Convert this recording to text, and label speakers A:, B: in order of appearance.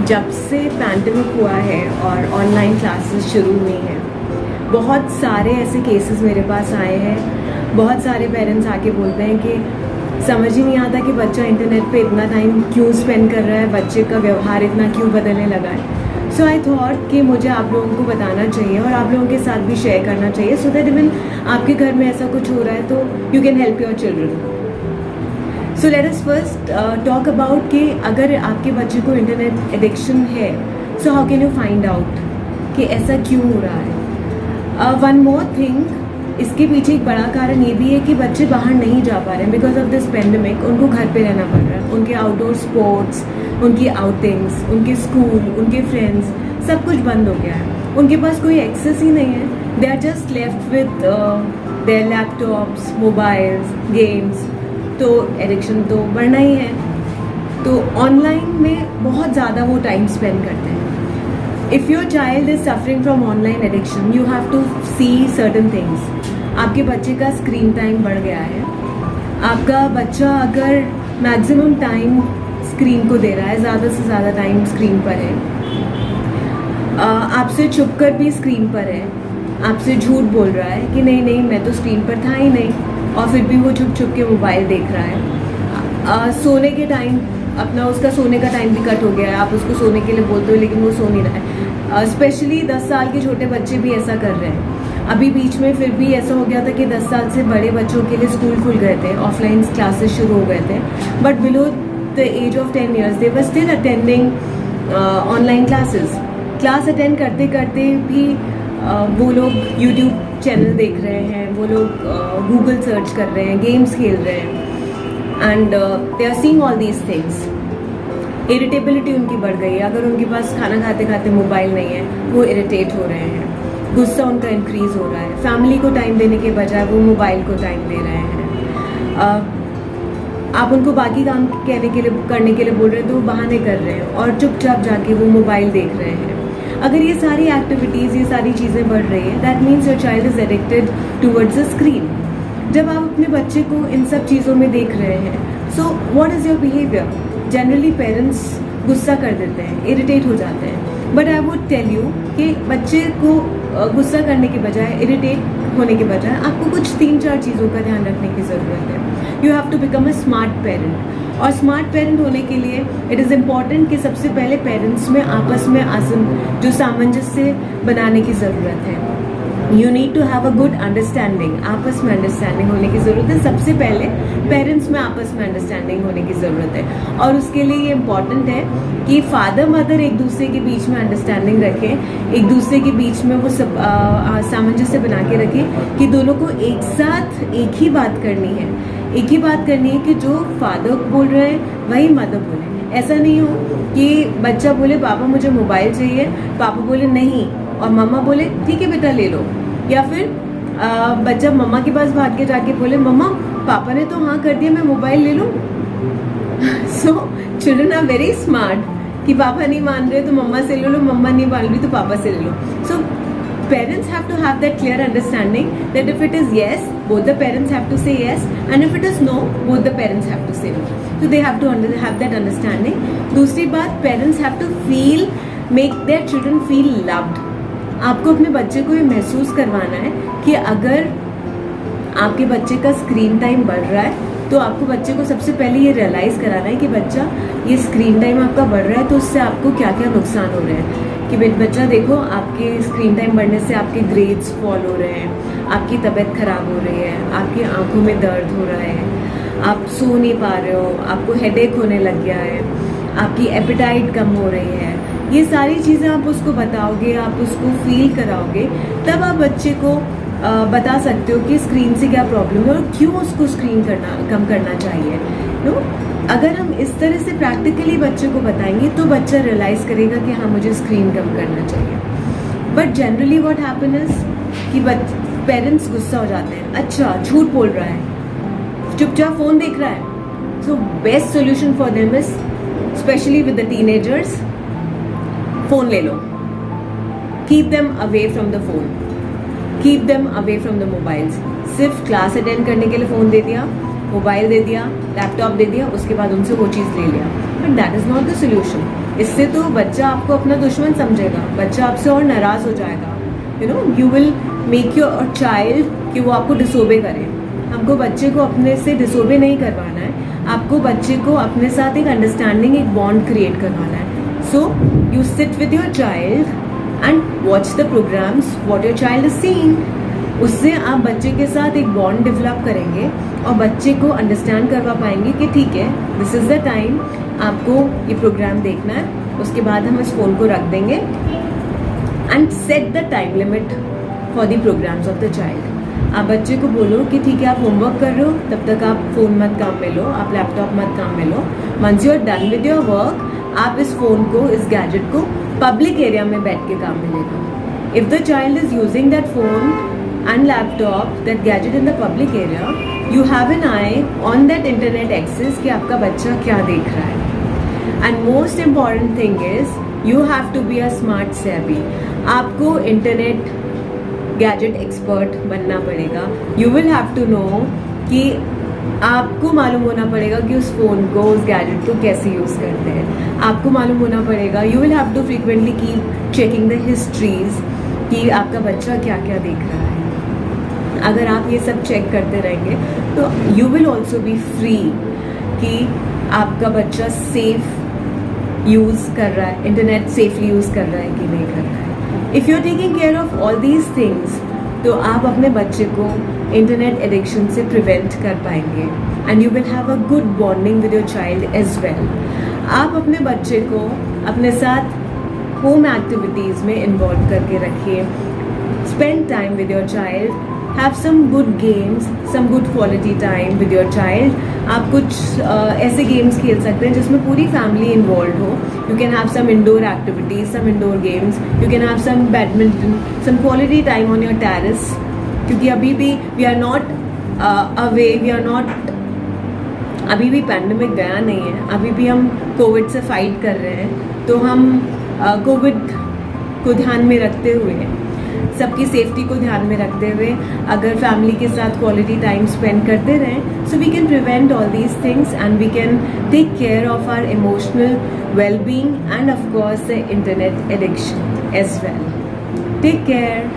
A: जब से पैंडमिक हुआ है और ऑनलाइन क्लासेस शुरू हुई हैं, बहुत सारे ऐसे केसेस मेरे पास आए हैं। बहुत सारे पेरेंट्स आके बोलते हैं कि समझ ही नहीं आता कि बच्चा इंटरनेट पे इतना टाइम क्यों स्पेंड कर रहा है, बच्चे का व्यवहार इतना क्यों बदलने लगा है। सो आई थॉट कि मुझे आप लोगों को बताना चाहिए और आप लोगों के साथ भी शेयर करना चाहिए, सो दैट इवन आपके घर में ऐसा कुछ हो रहा है तो you can help your children. So let us first talk about कि अगर आपके बच्चे को इंटरनेट एडिक्शन है, so how can you find out कि ऐसा क्यों हो रहा है। वन मोर थिंग, इसके पीछे एक बड़ा कारण ये भी है कि बच्चे बाहर नहीं जा पा रहे हैं बिकॉज ऑफ दिस पेंडेमिक। उनको घर पे रहना पड़ रहा है। उनके आउटडोर स्पोर्ट्स, उनकी आउटिंग्स, उनके स्कूल, उनके फ्रेंड्स, सब कुछ बंद हो गया है। उनके पास कोई एक्सेस ही नहीं है। They are just left with their laptops, mobiles, games. तो एडिक्शन तो बढ़ना ही है। तो ऑनलाइन में बहुत ज़्यादा वो टाइम स्पेंड करते हैं। If your child is suffering from online addiction, you have to see certain things. आपके बच्चे का स्क्रीन टाइम बढ़ गया है। आपका बच्चा अगर मैक्सिमम टाइम स्क्रीन को दे रहा है, ज़्यादा से ज़्यादा टाइम स्क्रीन पर है, आपसे छुप कर भी स्क्रीन पर है, आपसे झूठ बोल रहा है कि नहीं नहीं मैं तो स्क्रीन पर था ही नहीं, और फिर भी वो छुप छुप के मोबाइल देख रहा है। सोने के टाइम अपना उसका सोने का टाइम भी कट हो गया है। आप उसको सोने के लिए बोलते हो लेकिन वो सो नहीं रहा है। स्पेशली 10 साल के छोटे बच्चे भी ऐसा कर रहे हैं। अभी बीच में फिर भी ऐसा हो गया था कि 10 साल से बड़े बच्चों के लिए स्कूल खुल गए थे, ऑफलाइन क्लासेस शुरू हो गए थे, but below the age of 10 years they were still attending online classes. Class attend करते करते भी वो लोग यूट्यूब चैनल देख रहे हैं, वो लोग गूगल सर्च कर रहे हैं, गेम्स खेल रहे हैं, and they are seeing all these things. Irritability उनकी बढ़ गई है। अगर उनके पास खाना खाते खाते मोबाइल नहीं है, वो इरिटेट हो रहे हैं, गुस्सा उनका इंक्रीज हो रहा है। फैमिली को टाइम देने के बजाय वो मोबाइल को टाइम दे रहे हैं। आप उनको बाकी काम करने के लिए बोल रहे हैं तो वो बहाने कर रहे हैं और चुपचाप जाके वो मोबाइल देख रहे हैं। अगर ये सारी एक्टिविटीज़, ये सारी चीज़ें बढ़ रही हैं, that means your child is addicted towards the screen. जब आप अपने बच्चे को इन सब चीज़ों में देख रहे हैं, so what is your behaviour? Generally parents गुस्सा कर देते हैं, इरिटेट हो जाते हैं, but I would tell you कि बच्चे को गुस्सा करने के बजाय, इरिटेट होने के बजाय आपको कुछ 3-4 चीज़ों का ध्यान रखने की ज़रूरत है। You have to become a smart parent. और स्मार्ट पेरेंट होने के लिए इट इज़ इम्पॉर्टेंट कि सबसे पहले पेरेंट्स में आपस में जो सामंजस्य बनाने की ज़रूरत है। You need to have a good understanding. आपस में अंडरस्टैंडिंग होने की ज़रूरत है। सबसे पहले पेरेंट्स में आपस में अंडरस्टैंडिंग होने की ज़रूरत है, और उसके लिए ये इम्पॉर्टेंट है कि फादर मदर एक दूसरे के बीच में अंडरस्टैंडिंग रखें, एक दूसरे के बीच में वो सब सामंजस्य बना के रखें कि दोनों को एक साथ एक ही बात करनी है। एक ही बात करनी है कि जो फादर बोल रहे हैं वही मदर बोले। ऐसा नहीं हो कि बच्चा बोले पापा मुझे मोबाइल चाहिए, पापा बोले नहीं, और मम्मा बोले ठीक है बेटा ले लो, या फिर बच्चा मम्मा के पास भाग के जाके बोले मम्मा पापा ने तो हाँ कर दिया, मैं मोबाइल ले लूँ। So children are very smart कि पापा नहीं मान रहे तो मम्मा से ले लो, मम्मा नहीं मान रही तो पापा से ले लो। सो parents have to have that clear understanding that if it is yes, both the parents have to say yes, and if it is no, both the parents have to say no. So they have to have that understanding. दूसरी बात, parents have to make their children feel loved. आपको अपने बच्चे को ये महसूस करवाना है कि अगर आपके बच्चे का स्क्रीन टाइम बढ़ रहा है तो आपको बच्चे को सबसे पहले ये रियलाइज़ कराना है कि बच्चा ये स्क्रीन टाइम आपका बढ़ रहा है तो उससे आपको क्या क्या नुकसान हो रहे हैं। कि बच्चा देखो, आपके स्क्रीन टाइम बढ़ने से आपके ग्रेड्स फॉल हो रहे हैं, आपकी तबीयत ख़राब हो रही है, आपकी आंखों में दर्द हो रहा है, आप सो नहीं पा रहे हो, आपको हेडेक होने लग गया है, आपकी एपेटाइट कम हो रही है। ये सारी चीज़ें आप उसको बताओगे, आप उसको फील कराओगे, तब आप बच्चे को बता सकते हो कि स्क्रीन से क्या प्रॉब्लम है और क्यों उसको स्क्रीन कम करना चाहिए। अगर हम इस तरह से प्रैक्टिकली बच्चे को बताएंगे तो बच्चा रियलाइज़ करेगा कि हाँ मुझे स्क्रीन कम करना चाहिए। But generally what happen is कि पेरेंट्स गुस्सा हो जाते हैं, अच्छा झूठ बोल रहा है, चुपचाप फ़ोन देख रहा है। So best solution for them is, specially with the teenagers, phone ले लो, keep them away from the phone, keep them away from the mobiles. सिर्फ क्लास अटेंड करने के लिए फ़ोन दे दिया, मोबाइल दे दिया, लैपटॉप दे दिया, उसके बाद उनसे वो चीज़ ले लिया, but that is not the solution. इससे तो बच्चा आपको अपना दुश्मन समझेगा, बच्चा आपसे और नाराज़ हो जाएगा. You know, you will make your child कि वो आपको डिसोबे करे. हमको बच्चे को अपने से डिसोबे नहीं करवाना है, आपको बच्चे को अपने साथ एक अंडरस्टैंडिंग, एक बॉन्ड क्रिएट करवाना है. So you sit with your child and watch the programmes what your child is seeing. उससे आप बच्चे के साथ एक बॉन्ड डेवलप करेंगे और बच्चे को अंडरस्टैंड करवा पाएंगे कि ठीक है, दिस इज़ द टाइम आपको ये प्रोग्राम देखना है. उसके बाद हम इस फ़ोन को रख देंगे and set the time limit for the programmes of the child. आप बच्चे को बोलो कि ठीक है, आप होमवर्क कर रहे हो, तब तक आप फ़ोन मत काम में लो, आप लैपटॉप मत काम में लो. Once you are done with your work, आप इस फ़ोन को, इस गैजेट को पब्लिक एरिया में बैठ के काम में लेगा. If the child is using that phone and laptop, that gadget in the public area, you have an eye on that internet access कि आपका बच्चा क्या देख रहा है. And most important thing is you have to be a smart savvy. आपको internet gadget expert बनना पड़ेगा. You will have to know कि आपको मालूम होना पड़ेगा कि उस फ़ोन को, उस गैजेट को कैसे यूज़ करते हैं. आपको मालूम होना पड़ेगा. You will have to frequently keep checking the histories कि आपका बच्चा क्या क्या देख रहा है. अगर आप ये सब चेक करते रहेंगे तो you will also be free कि आपका बच्चा सेफ यूज़ कर रहा है, इंटरनेट सेफली यूज़ कर रहा है कि नहीं कर रहा है. If you are taking care of all these things, तो आप अपने बच्चे को इंटरनेट एडिक्शन से प्रिवेंट कर पाएंगे and you will have a good bonding with your child as well. आप अपने बच्चे को अपने साथ होम एक्टिविटीज़ में इन्वॉल्व करके रखिए. Spend time with your child. Have some good games, some good quality time with your child. आप कुछ ऐसे गेम्स खेल सकते हैं जिसमें पूरी फैमिली इन्वॉल्व हो. You can have some indoor activities, some indoor games. You can have some badminton, some quality time on your terrace. क्योंकि अभी भी we are not away, we are not, अभी भी पैंडमिक गया नहीं है, अभी भी हम कोविड से फाइट कर रहे हैं. तो हम कोविड को ध्यान में रखते हुए, सबकी सेफ्टी को ध्यान में रखते हुए अगर फैमिली के साथ क्वालिटी टाइम स्पेंड करते रहें, so we can prevent all these things and we can take care of our emotional well being and of course the internet addiction as well. Take care.